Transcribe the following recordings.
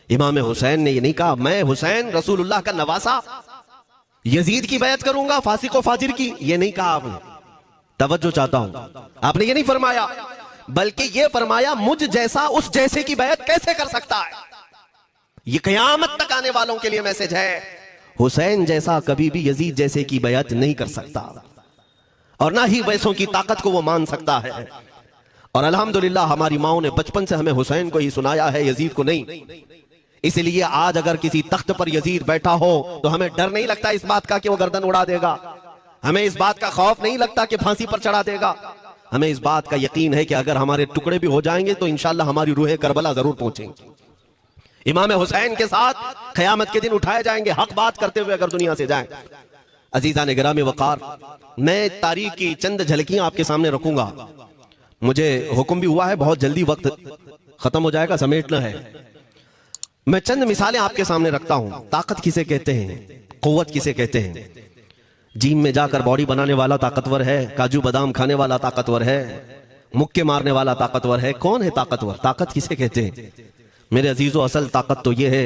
इमाम हुसैन ने ये नहीं कहा मैं हुसैन रसूलुल्लाह का नवासा यजीद की बैत करूंगा फासिक व फाजिर की, ये नहीं कहा आपने। तवज्जो चाहता हूं, आपने ये नहीं फरमाया, बल्कि ये फरमाया मुझ जैसा उस जैसे की बैत कैसे कर सकता है। ये कयामत तक आने वालों के लिए मैसेज है, हुसैन जैसा कभी भी यजीद जैसे की बैत नहीं कर सकता, और ना ही वैसों की ताकत को वो मान सकता है। और अल्हम्दुलिल्लाह हमारी माओ ने बचपन से हमें हुसैन को ही सुनाया है, यजीद को नहीं। इसलिए आज अगर किसी तख्त पर यजीद बैठा हो तो हमें डर नहीं लगता इस बात का कि वो गर्दन उड़ा देगा, हमें इस बात का खौफ नहीं लगता कि फांसी पर चढ़ा देगा। हमें इस बात का यकीन है कि अगर हमारे टुकड़े भी हो जाएंगे तो इंशाअल्लाह हमारी रूहें करबला जरूर पहुंचेंगी। इमाम हुसैन के साथ क़यामत के दिन उठाए जाएंगे, हक बात करते हुए अगर दुनिया से जाएं। अजीज़ान गिरामी वक़ार, मैं तारीख की चंद झलकियां आपके सामने रखूंगा। मुझे हुक्म भी हुआ है, बहुत जल्दी वक्त खत्म हो जाएगा, समेटना है। मैं चंद मिसालें आपके सामने रखता हूं। ताकत किसे कहते हैं, कुव्वत किसे कहते हैं। जिम में जाकर बॉडी बनाने वाला ताकतवर है, काजू बादाम खाने वाला ताकतवर है, मुक्के मारने वाला ताकतवर है। कौन है ताकतवर? ताकत किसे कहते हैं? मेरे अजीजों, असल ताकत तो यह है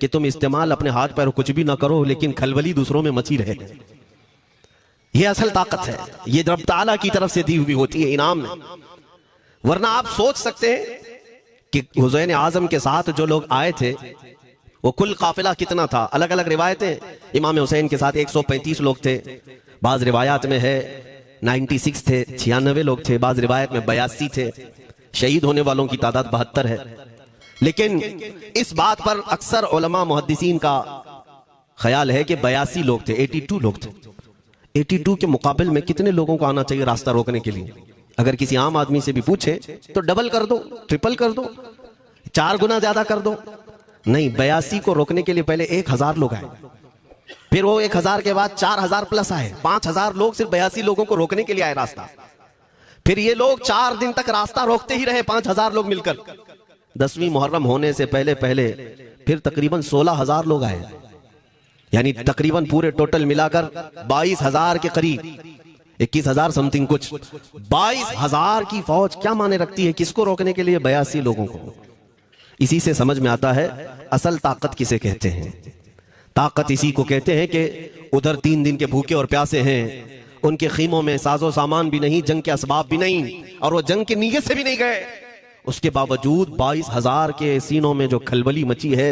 कि तुम इस्तेमाल अपने हाथ पैर कुछ भी ना करो, लेकिन खलबली दूसरों में मची रहे। यह असल ताकत है, ये रब ताला की तरफ से दी हुई होती है इनाम में। वरना आप सोच सकते हैं कि हुसैन आजम के साथ जो लोग आए थे वो कुल काफिला कितना था। अलग अलग रिवायतें, इमाम हुसैन के साथ 135 लोग थे, बाज रिवायात में है 96 थे, 96 लोग थे, बाज रिवायत में 82 थे। शहीद होने वालों की तादाद 72 है। लेकिन इस बात पर अक्सर उलमा मुहद्दिसीन का ख्याल है कि 82 लोग थे, 82 लोग थे। 82 के मुकाबले में कितने लोगों को आना चाहिए रास्ता रोकने के लिए? अगर किसी आम आदमी से भी पूछे तो डबल कर दो, ट्रिपल कर दो, 4 गुना ज्यादा कर दो। नहीं, 82 को रोकने के लिए पहले 1000 लोग आए, फिर वो 1000 के बाद 4000 प्लस आए, 5000 लोग सिर्फ 82 लोगों को रोकने के लिए आए रास्ता। फिर ये लोग 4 दिन तक रास्ता रोकते ही रहे, 5000 लोग मिलकर। 10वीं मुहर्रम होने से पहले पहले फिर तकरीबन 16000 लोग आए, यानी तकरीबन पूरे टोटल मिलाकर 22000 के करीब, 21000 समथिंग कुछ। 22000 की फौज क्या माने रखती है किसको रोकने के लिए? 82 लोगों को। इसी से समझ में आता है असल ताकत किसे कहते हैं। ताकत इसी को कहते हैं कि उधर 3 दिन के भूखे और प्यासे हैं, उनके खीमों में साजो सामान भी नहीं, जंग के असबाब भी नहीं, और वो जंग की नीयत से भी नहीं गए। उसके बावजूद 22000 के सीनों में जो खलबली मची है,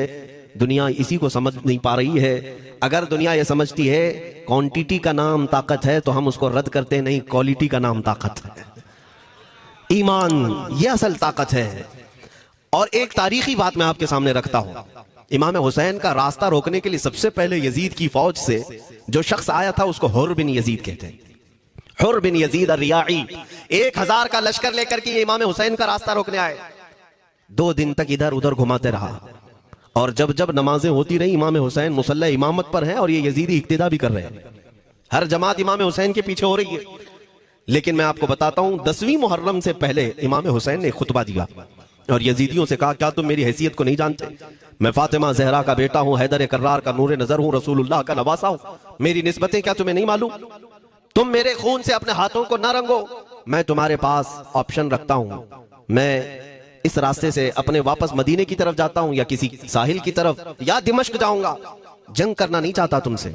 दुनिया इसी को समझ नहीं पा रही है। अगर दुनिया ये समझती है क्वांटिटी का नाम ताकत है तो हम उसको रद्द करते नहीं, क्वालिटी का नाम ताकत है। ईमान ये असल ताकत है। और एक तारीखी बात मैं आपके सामने रखता हूं। इमाम हुसैन का रास्ता रोकने के लिए सबसे पहले यजीद की फौज से जो शख्स आया था उसको हुर बिन यजीद कहते हैं। हुर बिन यजीद अर्रियाई 1000 का लश्कर लेकर के इमाम हुसैन का रास्ता रोकने आए। 2 दिन तक इधर उधर घुमाते रहा, और जब जब नमाजें होती रही इमाम हुसैन मुसल्ला इमामत पर हैं और ये यजीदी इक्तिदा भी कर रहे हैं। हर जमात इमाम हुसैन के पीछे हो रही है। लेकिन मैं आपको बताता हूं, 10वीं मुहर्रम से पहले इमाम हुसैन ने खुतबा दिया और यजीदियों से कहा, क्या तुम मेरी हैसियत को नहीं जानते? मैं फातिमा जहरा का बेटा हूं, हैदर कर्रार का नूर नजर हूं, रसूलुल्लाह का नवासा हूं। मेरी निस्बतें क्या तुम्हें नहीं मालूम? तुम मेरे खून से अपने हाथों को न रंगो। मैं तुम्हारे पास ऑप्शन रखता हूं, मैं इस रास्ते से अपने वापस मदीने की तरफ जाता हूं, या किसी साहिल की तरफ, या दिमश्क जाऊंगा। जंग करना नहीं चाहता तुमसे।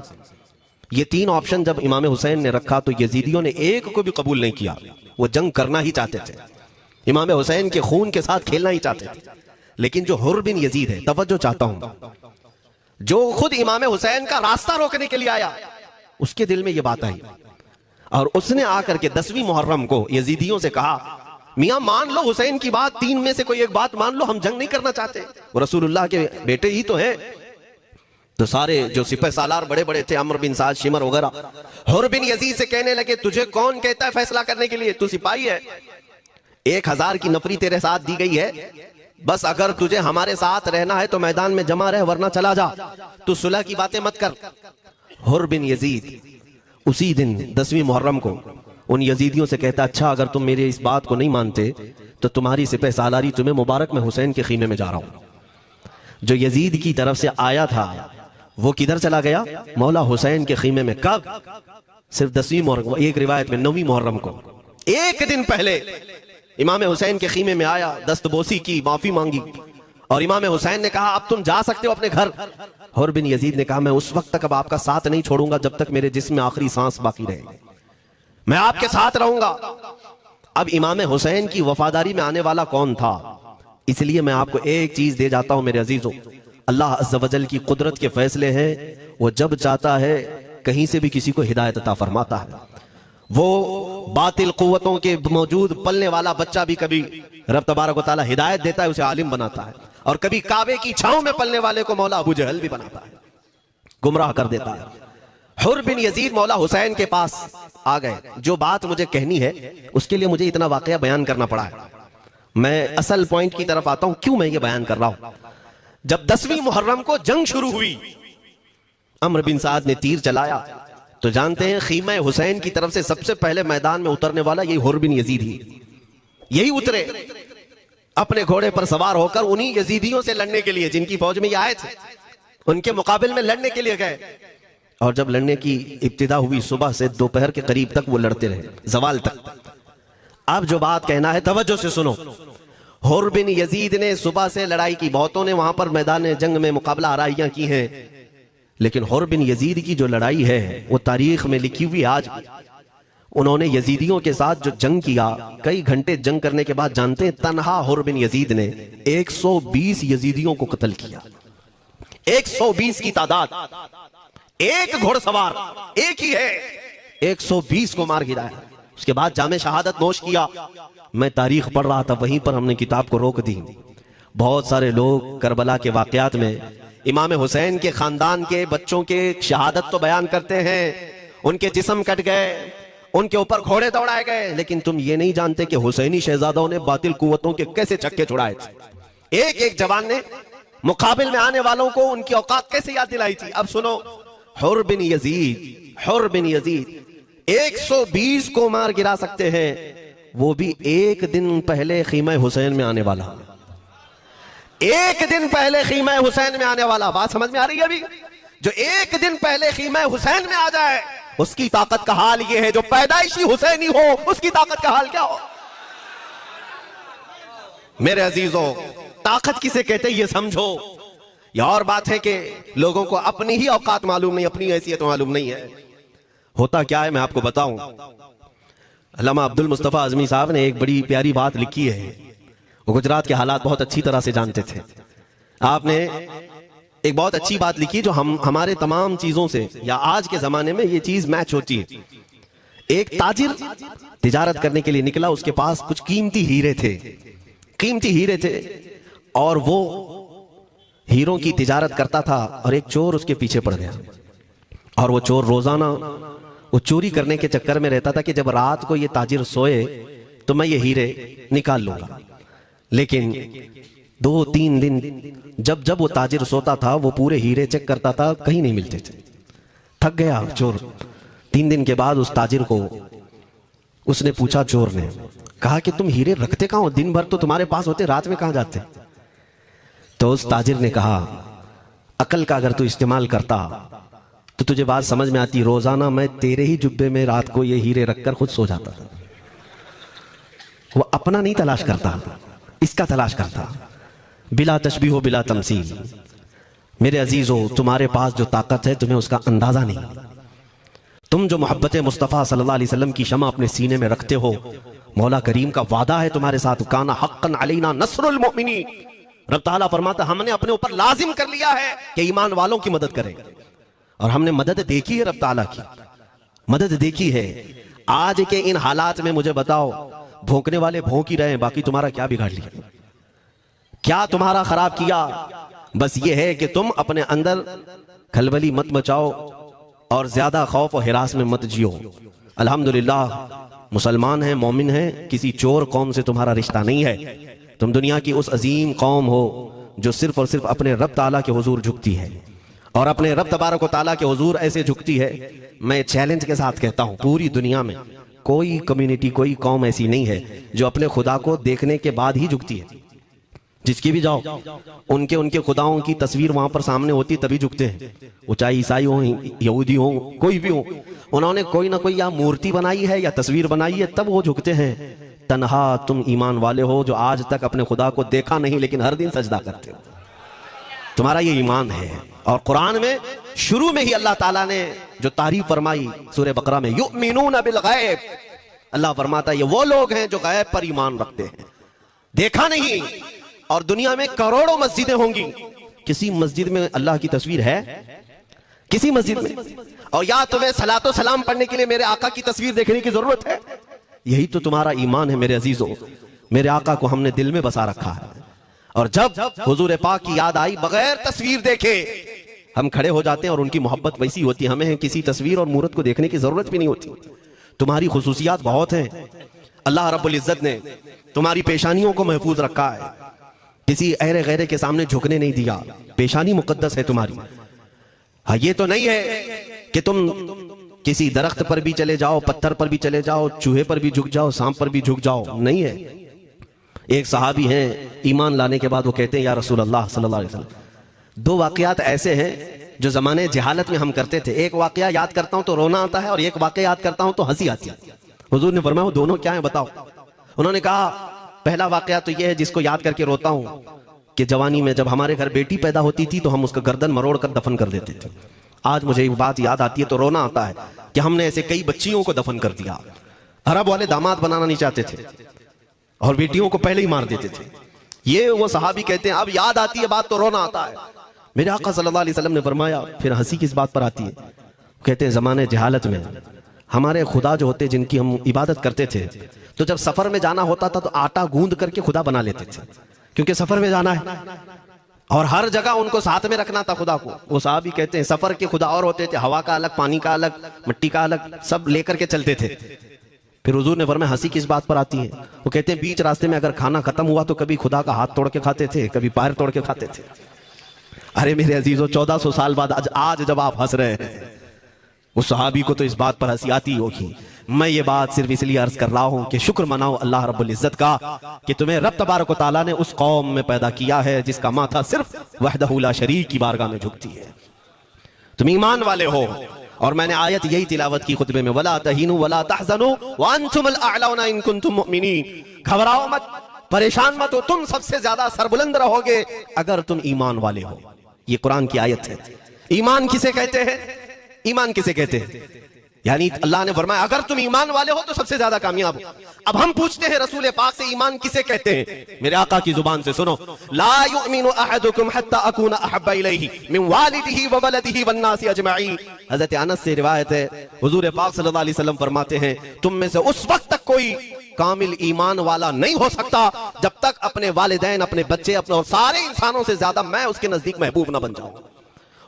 ये 3 ऑप्शन जब इमाम हुसैन ने रखा तो यजीदियों ने एक को भी कबूल नहीं किया। वो जंग करना ही चाहते थे, इमाम हुसैन के खून के साथ खेलना ही चाहते थे। लेकिन जो हुर बिन यजीद है, तवज्जो चाहता हूं, जो खुद इमाम हुसैन का रास्ता रोकने के लिए आया, उसके दिल में यह बात आई और उसने आकर के 10वीं मुहर्रम को यजीदियों से कहा, मियां मान लो हुसैन की बात, 3 में से कोई एक बात मान लो, हम जंग नहीं करना चाहते, वो रसूलुल्लाह के बेटे ही तो हैं। तो सारे जो सिपह सालार बड़े बड़े थे, अमर बिन साद, शिमर वगैरह, हुर बिन यजीद से कहने लगे, तुझे कौन कहता है फैसला करने के लिए? तू सिपाही है, 1000 की नफरी तेरे साथ दी गई है, बस अगर तुझे हमारे साथ रहना है तो मैदान में जमा रहे, वरना चला जा, तू सुलह की बातें मत कर। हुर बिन यजीद उसी दिन 10वीं मुहर्रम को उन यजीदियों से कहता, अच्छा अगर तुम मेरे इस बात को नहीं मानते तो तुम्हारी सिपह सालारी तुम्हें मुबारक, मैं हुसैन के खीमे में जा रहा हूं। जो यजीद की तरफ से आया था वो किधर चला गया? मौला हुसैन के खीमे में। कब? सिर्फ 10वीं मुहर्रम, एक रिवायत में 9वीं मुहर्रम को, 1 दिन पहले इमाम हुसैन के खीमे में आया, दस्तबोसी की, माफी मांगी और इमाम हुसैन ने कहा अब तुम जा सकते हो अपने घर। हुर बिन यजीद ने कहा मैं उस वक्त तक अब आपका साथ नहीं छोड़ूंगा जब तक मेरे जिस्म में आखिरी सांस बाकी रहेगी, मैं आपके साथ रहूंगा। अब इमाम हुसैन की वफादारी में आने वाला कौन था? इसलिए मैं आपको एक चीज दे जाता हूं मेरे अजीजों, अल्लाह अज़्ज़ वजल की कुदरत के फैसले हैं, वो जब चाहता है कहीं से भी किसी को हिदायत अता फरमाता है। वो बातिल कुव्वतों के मौजूद पलने वाला बच्चा भी कभी रब तबारक व तआला हिदायत देता है, उसे आलिम बनाता है, और कभी काबे की छांव में पलने वाले को मौला अबू जहल भी बनाता है, गुमराह कर देता है। हुर बिन यजीद मौला हुसैन के पास आ गए। जो बात मुझे कहनी है उसके लिए मुझे इतना वाकया बयान करना पड़ा है। मैं असल पॉइंट की तरफ आता हूं, क्यों मैं ये बयान कर रहा हूं। जब 10वीं मुहर्रम को जंग शुरू हुई, अम्र बिन साद ने तीर चलाया, तो जानते हैं खीमा हुसैन की तरफ से सबसे पहले मैदान में उतरने वाला यही हुर बिन यजीद ही, यही उतरे अपने घोड़े पर सवार होकर उन्हीं यजीदियों से लड़ने के लिए जिनकी फौज में ये आए थे, उनके मुकाबले में लड़ने के लिए गए। और जब लड़ने की इब्तिदा हुई, सुबह से दोपहर के करीब तक वो लड़ते रहे, जवाल तक। अब जो बात कहना है तवज्जो से सुनो। हुर बिन यजीद ने सुबह से लड़ाई की, बहुतों ने वहां पर मैदान जंग में मुकाबला आराइयां की हैं, लेकिन हुर बिन यजीद की जो लड़ाई है वो तारीख में लिखी हुई आज भी। उन्होंने यजीदियों के साथ जो जंग किया, कई घंटे जंग करने के बाद जानते हैं तन्हा हुर बिन यजीद ने 120 यजीदियों को कत्ल किया। 120 की तादाद, एक घोड़सवार एक ही है, 120 को मार गिराया। उसके बाद जामे शहादत नोश किया। मैं तारीख पढ़ रहा था, वहीं पर हमने किताब को रोक दी। बहुत सारे लोग करबला के वाकयात में इमाम हुसैन के खानदान के बच्चों के शहादत तो बयान करते हैं, उनके जिस्म कट गए, उनके ऊपर घोड़े दौड़ाए गए, लेकिन तुम ये नहीं जानते कि हुसैनी शहजादों ने बातिल कुव्वतों के कैसे चक्के छुड़ाए थे। एक एक जवान ने मुकाबिल में आने वालों को उनकी औकात कैसे याद दिलाई थी। अब सुनो, हुर बिन यजीद 120 को मार गिरा सकते हैं, वो भी एक दिन पहले खीमा हुसैन में आने वाला, एक दिन पहले खीमा हुसैन में आने वाला। बात समझ में आ रही है? अभी जो एक दिन पहले खीमा हुसैन में आ जाए उसकी ताकत का हाल ये है, जो पैदाइशी हुसैनी हो उसकी ताकत का हाल क्या हो। मेरे अजीजों, ताकत किसे कहते हैं ये समझो। यह और बात है कि लोगों को अपनी ही औकात मालूम नहीं, अपनी हैसियत मालूम नहीं है। होता क्या है मैं आपको बताऊं। अल्लामा अब्दुल मुस्तफा आजमी साहब ने एक बड़ी प्यारी बात लिखी है। वो गुजरात के हालात बहुत अच्छी तरह से जानते थे। आपने एक बहुत अच्छी बात लिखी जो हमारे तमाम चीजों से, या आज के जमाने में ये चीज मैच होती है। एक ताजिर तिजारत करने के लिए निकला, उसके पास कुछ कीमती हीरे थे, और वो हीरों की तिजारत करता था, और एक चोर उसके पीछे पड़ गया। और वो चोर रोजाना वो चोरी करने के चक्कर में रहता था कि जब रात को ये ताजिर सोए तो मैं ये हीरे निकाल लूंगा। लेकिन 2-3 दिन जब वो ताजिर सोता था, वो पूरे हीरे चेक करता था, कहीं नहीं मिलते थे। थक गया चोर। 3 दिन के बाद उस ताजिर को उसने पूछा, चोर ने कहा कि तुम हीरे रखते कहां हो, दिन भर तो तुम्हारे पास होते, रात में कहां जाते। तो उस ताजिर ने कहा, अकल का अगर तू इस्तेमाल करता तो तुझे बात समझ में आती। रोजाना मैं तेरे ही जुब्बे में रात को ये हीरे रखकर खुद सो जाता था। वो अपना नहीं तलाश करता, इसका तलाश करता, बिला तशबीह हो बिला तमसील। मेरे अजीजों, तुम्हारे पास जो ताकत है तुम्हें उसका अंदाजा नहीं। तुम जो मोहब्बत मुस्तफ़ा सल्लल्लाहु अलैहि वसल्लम की शमा अपने सीने में रखते हो, मौला करीम का वादा है तुम्हारे साथ, काना हक्कन अलैना नस्रुल मोमिनीन। रब ताला फरमाता हमने अपने ऊपर लाजिम कर लिया है कि ईमान वालों की मदद करें, और हमने मदद देखी है, रब ताला की मदद देखी है। आज के इन हालात में मुझे बताओ, भौंकने वाले भौंक ही रहे हैं, बाकी तुम्हारा क्या बिगाड़ लिया, क्या तुम्हारा खराब किया। बस ये है कि तुम अपने अंदर खलबली मत मचाओ और ज्यादा खौफ और हिरास में मत जियो। अल्हम्दुलिल्लाह मुसलमान हैं, मोमिन हैं, किसी चोर कौम से तुम्हारा रिश्ता नहीं है। तुम दुनिया की उस अजीम कौम हो जो सिर्फ और सिर्फ अपने रब ताला के हुजूर झुकती है, और अपने रब तबारक व ताला के हुजूर ऐसे झुकती है। मैं चैलेंज के साथ कहता हूं, पूरी दुनिया में कोई कम्युनिटी, कोई कौम ऐसी नहीं है जो अपने खुदा को देखने के बाद ही झुकती है। जिसकी भी जाओ, उनके खुदाओं की तस्वीर वहां पर सामने होती तभी झुकते हैं। वो चाहे ईसाई हो, यहूदी हो, कोई भी हो, उन्होंने कोई ना कोई या मूर्ति बनाई है या तस्वीर बनाई है, तब वो झुकते हैं। तन्हा तुम ईमान वाले हो जो आज तक अपने खुदा को देखा नहीं लेकिन हर दिन सजदा करते हो। तुम्हारा ये ईमान है। और कुरान में शुरू में ही अल्लाह ताला ने जो तारीफ फरमाई सूरह बकरा में, युमिनून बिल गैब, अल्लाह फरमाता है ये वो लोग हैं जो गैब पर ईमान रखते हैं, देखा नहीं। और दुनिया में करोड़ों मस्जिदें होंगी, किसी मस्जिद में अल्लाह की तस्वीर है? किसी मस्जिद में? और या तुम्हें सलातो सलाम पढ़ने के लिए मेरे आका की तस्वीर देखने की जरूरत है? यही तो तुम्हारा ईमान है मेरे अजीजों। मेरे आका को हमने दिल में बसा रखा है, और जब हुजूर पाक की याद आई बगैर तस्वीर देखे हम खड़े हो जाते हैं, और उनकी मोहब्बत वैसी होती है, हमें किसी तस्वीर और मूरत को देखने की जरूरत भी नहीं होती। तुम्हारी खुसूसियात बहुत हैं। अल्लाह रब्बुल इज्जत ने तुम्हारी पेशानियों को महफूज रखा है, किसी अहरे गैरे के सामने झुकने नहीं दिया। पेशानी मुकद्दस है तुम्हारी। हाँ, ये तो नहीं है कि तुम किसी दरख्त पर भी चले जाओ, पत्थर पर भी चले जाओ, चूहे पर भी झुक जाओ, सांप पर भी झुक जाओ, नहीं है। एक सहाबी हैं, ईमान लाने के बाद वो कहते हैं या रसूल अल्लाह सल्लल्लाहु अलैहि वसल्लम, दो वाकयात ऐसे हैं जो जमाने जहालत में हम करते थे। एक वाकया याद करता हूं तो रोना आता है, और एक वाकया याद करता हूं तो हंसी आती है। हुजूर ने फरमाया वो दोनों क्या है बताओ? उन्होंने कहा पहला वाकया तो ये है जिसको याद करके रोता हूं कि जवानी में जब हमारे घर बेटी पैदा होती थी तो हम उसका गर्दन मरोड़ कर दफन कर देते थे। आज मुझे ये बात याद आती है तो रोना आता है कि हमने ऐसे कई बच्चियों को दफन कर दिया। अरब वाले दामाद बनाना नहीं चाहते थे और बेटियों को पहले ही मार देते थे। ये वो सहाबी कहते हैं अब याद आती है बात तो रोना आता है। मेरे आका सल्लल्लाहु अलैहि वसल्लम ने फरमाया फिर हंसी किस बात पर आती है? कहते हैं जमाने जहालत में हमारे खुदा जो होते जिनकी हम इबादत करते थे, तो जब सफर में जाना होता था तो आटा गूंद करके खुदा बना लेते थे, क्योंकि सफर में जाना है और हर जगह उनको साथ में रखना था खुदा को। वो साहब ही कहते हैं सफर के खुदा और होते थे, हवा का अलग, पानी का अलग, मिट्टी का अलग, सब लेकर के चलते थे। फिर हुजूर ने फरमाया हंसी किस बात पर आती है? वो कहते हैं बीच रास्ते में अगर खाना खत्म हुआ तो कभी खुदा का हाथ तोड़ के खाते थे, कभी पैर तोड़ के खाते थे। अरे मेरे अजीजों 1400 साल बाद आज जब आप हंस रहे हैं, उस सहाबी को तो इस बात पर हंसी आती होगी। मैं ये बात सिर्फ इसलिए अर्ज कर रहा हूं कि शुक्र मनाओ अल्लाह रब्बुल इज्जत का कि तुम्हें रब तबारक व तआला ने उस कौम में पैदा किया है जिसका माथा सिर्फ वहदहू ला शरीक की बारगाह में झुकती है। तुम ईमान वाले हो। और मैंने आयत यही तिलावत की खुतबे में, वला तहीनु वला तहज़नु व अंतुमुल अअलौना इन कुंतुम मुमिनीन। घबराओ मत, परेशान मत हो, तुम सबसे ज्यादा सरबुलंद रहोगे अगर तुम ईमान वाले हो। ये कुरान की आयत है। ईमान किसे कहते हैं? ईमान किसे कहते हैं? यानी अल्लाह ने फरमाया अगर तुम ईमान वाले हो तो सबसे ज्यादा कामयाब हो। अब हम पूछते हैं रसूल पाक से ईमान किसे कहते हैं? मेरे आका की जुबान से सुनो, ला युमिनु अहदुकुम हत्ता अकूना अहब्बा इलैहि मिन वालिदिही व वलदिही वन नासि अजमईन। हजरत अनस से रिवायत है, हुजूर पाक सल्लल्लाहु अलैहि वसल्लम फरमाते हैं तुम में से उस वक्त तक कोई कामिल ईमान वाला नहीं हो सकता जब तक अपने वालिदैन, अपने बच्चे, अपने और सारे इंसानों से ज्यादा मैं उसके नजदीक महबूब ना बन जाऊं।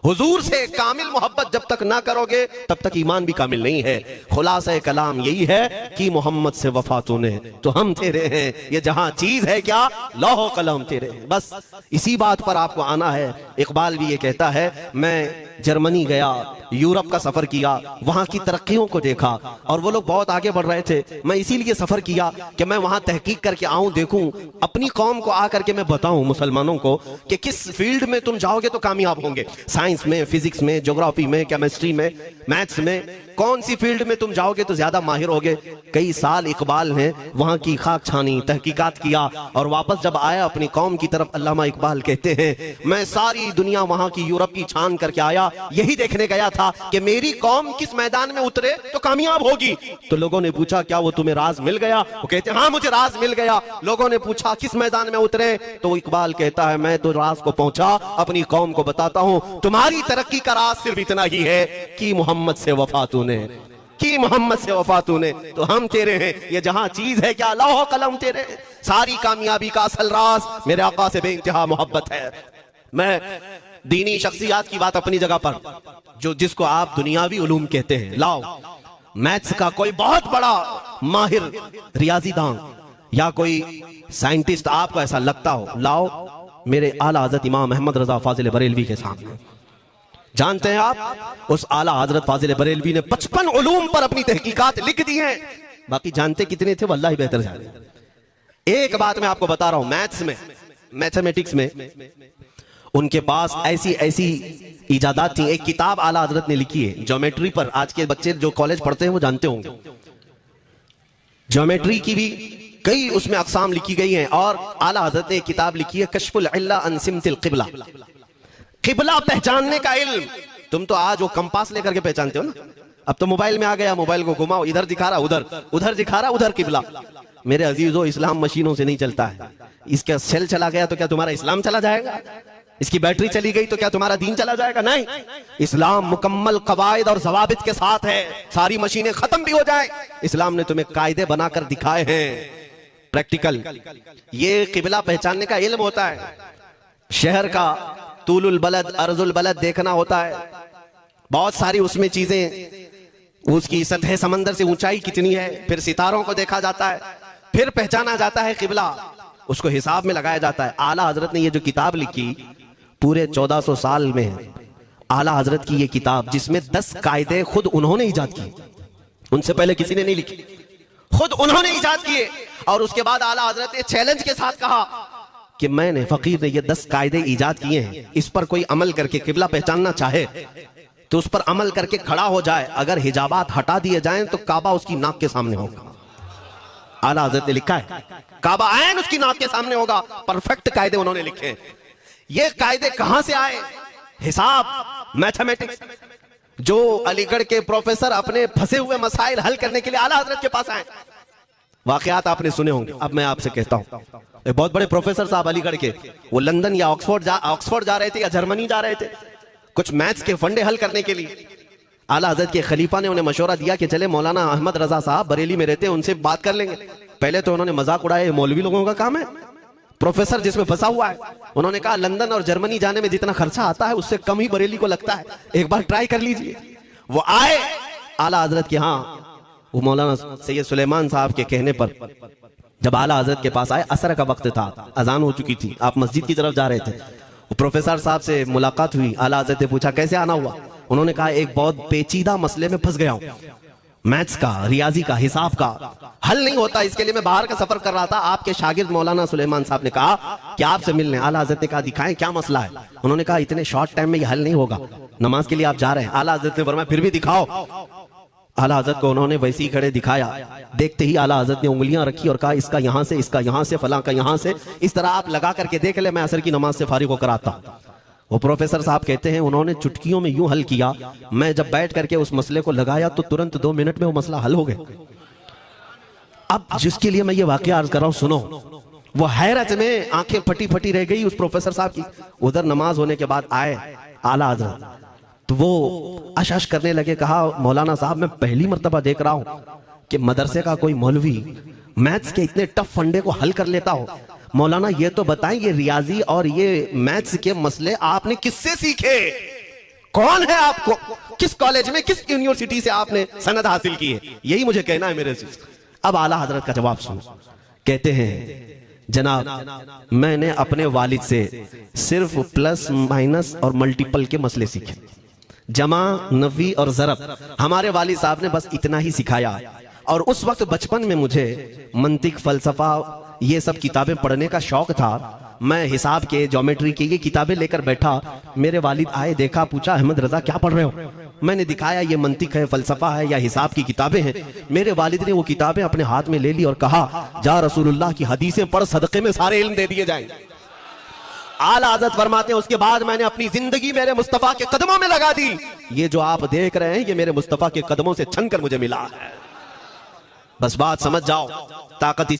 हुजूर से कामिल मोहब्बत जब तक ना करोगे तब तक ईमान भी कामिल नहीं है। खुलासा कलाम यही है कि मोहम्मद से वफा तूने तो हम तेरे हैं, ये जहां चीज है क्या लौह कलम तेरे हैं। बस इसी बात पर आपको आना है। इकबाल भी ये कहता है मैं जर्मनी गया, यूरोप का सफर किया, वहां की तरक्कियों को देखा और वो लोग बहुत आगे बढ़ रहे थे। मैं इसीलिए सफर किया कि मैं वहां तहकीक करके आऊं, देखूं, अपनी कौम को आकर के मैं बताऊं मुसलमानों को कि किस फील्ड में तुम जाओगे तो कामयाब होंगे। साइंस में, फिजिक्स में, ज्योग्राफी में, केमिस्ट्री में, मैथ्स में, कौन सी फील्ड में तुम जाओगे तो ज्यादा माहिर होगे। कई साल इकबाल ने वहां की खाक छानी, तहकीकात किया और वापस जब आया अपनी कौम की तरफ, अल्लामा इकबाल कहते हैं मैं सारी दुनिया वहां की यूरोप की छान करके आया, यही देखने गया था कि मेरी कौम किस मैदान में उतरे तो कामयाब होगी। तो लोगों ने पूछा क्या वो तुम्हें राज मिल गया? वो कहते हैं हाँ मुझे राज मिल गया। लोगों ने पूछा किस मैदान में उतरे? तो इकबाल कहता है मैं तो राज को पहुंचा, अपनी कौम को बताता हूं तुम्हारी तरक्की का राज सिर्फ इतना ही है कि मोहम्मद से वफा तूने, कि मोहम्मद से वफा तूने तो हम तेरे हैं। ये जहां चीज है क्या लौह कलम तेरे हैं। सारी कामयाबी का असल राज मेरे आका से बेइंतहा मोहब्बत है। मैं दीनी शख्सियात की बात अपनी जगह पर, जो जिसको आप दुनियावी उलूम कहते हैं, लाओ मैथ्स का कोई बहुत बड़ा माहिर रियाजीदान या कोई साइंटिस्ट आपको ऐसा लगता हो, लाओ मेरे आला हजरत इमाम अहमद रजा फाजिल बरेलवी के सामने। जानते हैं आप उस आला हजरत फाजिल बरेलवी ने 55 उलूम पर अपनी तहकीकात लिख दी हैं। बाकी जानते कितने थे वो अल्लाह ही बेहतर जाने। एक बात मैं आपको बता रहा हूं, मैथ्स में, मैथमेटिक्स में उनके पास ऐसी ऐसी इजादात थी। एक किताब आला हजरत ने लिखी है ज्योमेट्री पर। आज के बच्चे जो कॉलेज पढ़ते हैं वो जानते होंगे। ज्योमेट्री की भी कई उसमें अक़साम लिखी गई हैं। और आला हज़रत ने एक किताब लिखी है कश्फुल इल्ला अन सिमतिल क़िबला, क़िबला पहचानने का इल्म। तुम तो आज वो कंपास लेकर के पहचानते हो ना, अब तो मोबाइल में आ गया, मोबाइल को घुमाओ, इधर दिखा रहा उधर, उधर दिखा रहा उधर क़िबला। मेरे अजीजों, इस्लाम मशीनों से नहीं चलता है। इसका सेल चला गया तो क्या तुम्हारा इस्लाम चला जाएगा? इसकी बैटरी चली गई तो क्या तुम्हारा दीन चला जाएगा? नहीं, इस्लाम मुकम्मल कवायद और ज़वाबित के साथ है। सारी मशीनें खत्म भी हो जाए, इस्लाम ने तुम्हें कायदे बनाकर दिखाए हैं, प्रैक्टिकल। ये क़िबला पहचानने का इल्म होता है। शहर का तूलुल बलद अर्जुल बलद देखना होता है, बहुत सारी उसमें चीजें, उसकी सतह समंदर से ऊंचाई कितनी है, फिर सितारों को देखा जाता है, फिर पहचाना जाता है क़िबला, उसको हिसाब में लगाया जाता है। आला हजरत ने ये जो किताब लिखी पूरे 1400 साल में है। आला हजरत की ये किताब जिसमें 10 कायदे खुद उन्होंने इजाद किए, उनसे पहले किसी ने नहीं लिखी, खुद उन्होंने इजाद किए। और उसके बाद आला हजरत ने चैलेंज के साथ कहा कि मैंने, फकीर ने ये 10 कायदे इजाद किए हैं, इस पर कोई अमल करके क़िबला पहचानना चाहे तो उस पर अमल करके खड़ा हो जाए। अगर हिजाबात हटा दिए जाएं तो काबा उसकी नाक के सामने होगा। आला हज़रत ने लिखा है काबा ऐन उसकी नाक के सामने होगा। परफेक्ट कायदे उन्होंने लिखे। ये कायदे कहां से आए? हिसाब, मैथमेटिक्स। जो अलीगढ़ के प्रोफेसर अपने फंसे हुए मसाइल हल करने के लिए आला हज़रत के पास आए, वाकयात आपने सुने होंगे। अब मैं आपसे कहता हूं, बहुत बड़े प्रोफेसर साहब अलीगढ़ के, वो लंदन या ऑक्सफोर्ड जा रहे थे या जर्मनी जा रहे थे कुछ मैथ्स के फंडे हल करने के लिए। आला हज़रत के खलीफा ने उन्हें मशवरा दिया कि चले मौलाना अहमद रजा साहब बरेली में रहते हैं, उनसे बात कर लेंगे। पहले तो उन्होंने मजाक उड़ाया, मौलवी लोगों का काम है, प्रोफेसर जिसमें फंसा हुआ है। उन्होंने कहा लंदन और जर्मनी जाने में जितना खर्चा आता है उससे कम ही बरेली को लगता है, एक बार ट्राई कर लीजिए। वो आए आला हज़रत के यहाँ, वो मौलाना सैयद सुलेमान साहब के कहने पर जब आला हज़रत के पास आए, असर का वक्त था, अजान हो चुकी थी, आप मस्जिद की तरफ जा रहे थे। वो प्रोफेसर साहब से मुलाकात हुई। आला हज़रत ने पूछा कैसे आना हुआ? उन्होंने कहा एक बहुत पेचीदा मसले में फंस गया हूं, मैथ्स का, रियाजी का, हिसाब का हल नहीं होता, इसके लिए मैं बाहर का सफर कर रहा था। आपके शागिर्द मौलाना सुलेमान साहब ने कहा कि आपसे मिलने। आला हज़रत ने कहा दिखाएं क्या मसला है? उन्होंने कहा इतने शॉर्ट टाइम में ये हल नहीं होगा, नमाज के लिए आप जा रहे हैं। आला हज़रत ने फरमाया फिर भी दिखाओ। आला हज़रत को उन्होंने वैसे ही खड़े दिखाया। देखते ही आला हज़रत ने उंगलियां रखी और कहा इसका यहां से, इसका यहां से, फलां का यहां से, इस तरह आप लगा करके देख ले, मैं असर की नमाज से फारिग होकर आता। वो प्रोफेसर साहब कहते हैं उन्होंने चुटकियों में यूं हल किया, मैं जब बैठ करके उस मसले को लगाया तो तुरंत 2 मिनट में वो मसला हल हो गया। अब जिसके लिए मैं ये वाकया अर्ज कर रहा हूं सुनो। वो हैरत में आंखें फटी फटी रह गई उस प्रोफेसर साहब की। उधर नमाज होने के बाद आए आला हज़रत, तो वो अश करने लगे। कहा मौलाना साहब मैं पहली मर्तबा देख रहा हूं कि मदरसे का कोई मौलवी मैथ्स के इतने टफ फंडे को हल कर लेता हो। मौलाना ये तो बताएं, ये रियाजी और ये मैथ्स के मसले आपने किससे सीखे? कौन है आपको? किस कॉलेज में, किस यूनिवर्सिटी से आपने सनद हासिल की है? यही मुझे कहना है मेरे से। अब आला हज़रत का जवाब सुनो। कहते हैं जनाब मैंने अपने वालिद से सिर्फ प्लस माइनस और मल्टीपल के मसले सीखे, जमा, नफी और ज़रब हमारे वालिद साहब ने बस इतना ही सिखाया। और उस वक्त बचपन में मुझे मंतिक, फलसफा, ये सब किताबें पढ़ने का शौक था। मैं हिसाब के, ज्योमेट्री की ये किताबें लेकर बैठा। मेरे वालिद आए, देखा, पूछा अहमद रजा क्या पढ़ रहे हो? मैंने दिखाया ये मंतिक है, फलसफा है या हिसाब की किताबें हैं। मेरे वालिद ने वो किताबें अपने हाथ में ले ली और कहा जा रसूलुल्लाह की हदीसें पढ़, सदक़े में सारे इल्म दे दिए जाएंगे। आला हज़रत फरमाते हैं उसके बाद मैंने अपनी जिंदगी मेरे मुस्तफा के कदमों में लगा दी। ये जो आप देख रहे हैं ये मेरे मुस्तफा के कदमों से छन कर मुझे मिला है। बस बात समझ जाओ, ताकत